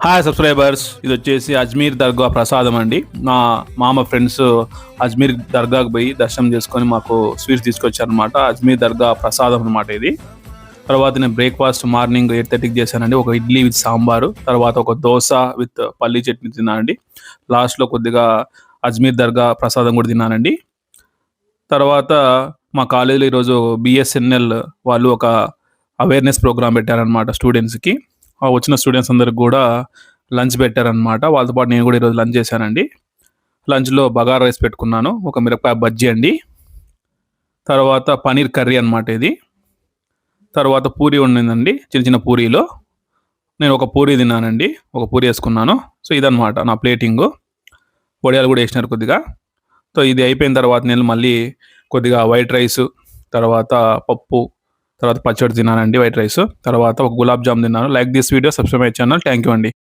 Hi subscribers, ఇది వచ్చేసి అజ్మీర్ దర్గా ప్రసాదం అండి. మా మామ ఫ్రెండ్స్ అజ్మీర్ దర్గాకు పోయి దర్శనం చేసుకొని మాకు స్వీట్స్ తీసుకొచ్చారనమాట. అజ్మీర్ దర్గా ప్రసాదం అనమాట ఇది. తర్వాత నేను బ్రేక్ఫాస్ట్ మార్నింగ్ 8:30కి చేశానండి. ఒక ఇడ్లీ విత్ సాంబారు, తర్వాత ఒక దోశ విత్ పల్లీ చట్నీ తిన్నానండి. లాస్ట్లో కొద్దిగా అజ్మీర్ దర్గా ప్రసాదం కూడా తిన్నానండి. తర్వాత మా కాలేజీలో ఈరోజు బిఎస్ఎన్ఎల్ వాళ్ళు ఒక అవేర్నెస్ ప్రోగ్రామ్ పెట్టారనమాట స్టూడెంట్స్కి. వచ్చిన స్టూడెంట్స్ అందరికి కూడా లంచ్ పెట్టారనమాట. వాళ్ళతో పాటు నేను కూడా ఈరోజు లంచ్ చేశానండి. లంచ్లో బగారా రైస్ పెట్టుకున్నాను, ఒక మిరపకాయ బజ్జీ అండి, తర్వాత పనీర్ కర్రీ అనమాట ఇది. తర్వాత పూరి ఉండిందండి, చిన్న చిన్న పూరీలో నేను ఒక పూరి తిన్నానండి, ఒక పూరి వేసుకున్నాను. సో ఇదనమాట నా ప్లేటింగు. వడియాలు కూడా వేసినారు కొద్దిగా. సో ఇది అయిపోయిన తర్వాత నేను మళ్ళీ కొద్దిగా వైట్ రైస్, తర్వాత పప్పు, తర్వాత పచ్చడి తిన్నానండి, వైట్ రైస్. తర్వాత ఒక గులాబ్ జామ్ తిన్నాను. Like this video, subscribe my channel. Thank you అండి.